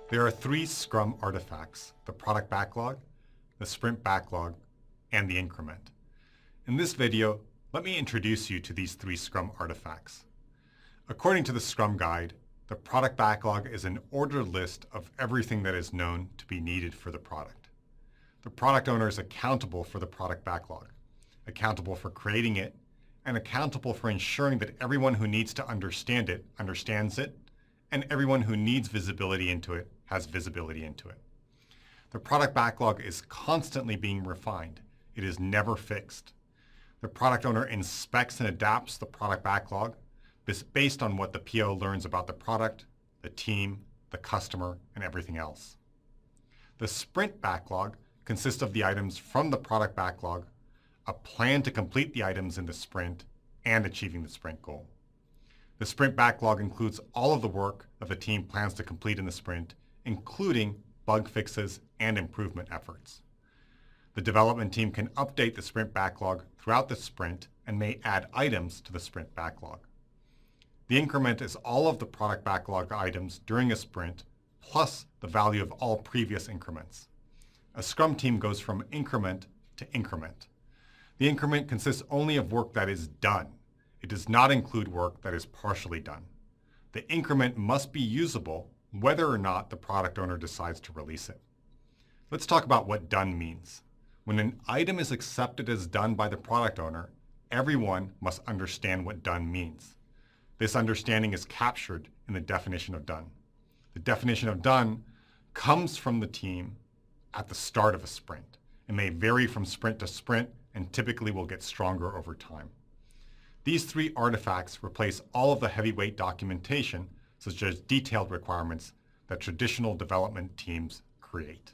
There are 3 Scrum artifacts: the Product Backlog, the Sprint Backlog, and the increment. In this video, let me introduce you to these 3 Scrum artifacts. According to the Scrum Guide, the Product Backlog is an ordered list of everything that is known to be needed for the product. The product owner is accountable for the Product Backlog, accountable for creating it, and accountable for ensuring that everyone who needs to understand it understands it, and everyone who needs visibility into it has visibility into it. The Product Backlog is constantly being refined. It is never fixed. The product owner inspects and adapts the Product Backlog based on what the PO learns about the product, the team, the customer, and everything else. The Sprint Backlog consists of the items from the Product Backlog, a plan to complete the items in the sprint, and achieving the sprint goal. The Sprint Backlog includes all of the work that the team plans to complete in the sprint, including bug fixes and improvement efforts. The development team can update the Sprint Backlog throughout the sprint and may add items to the Sprint Backlog. The increment is all of the Product Backlog items during a sprint, plus the value of all previous increments. A Scrum team goes from increment to increment. The increment consists only of work that is done. It does not include work that is partially done. The increment must be usable whether or not the product owner decides to release it. Let's talk about what done means. When an item is accepted as done by the product owner, everyone must understand what done means. This understanding is captured in the definition of done. The definition of done comes from the team at the start of a sprint. It may vary from sprint to sprint and typically will get stronger over time. These 3 artifacts replace all of the heavyweight documentation, such as detailed requirements, that traditional development teams create.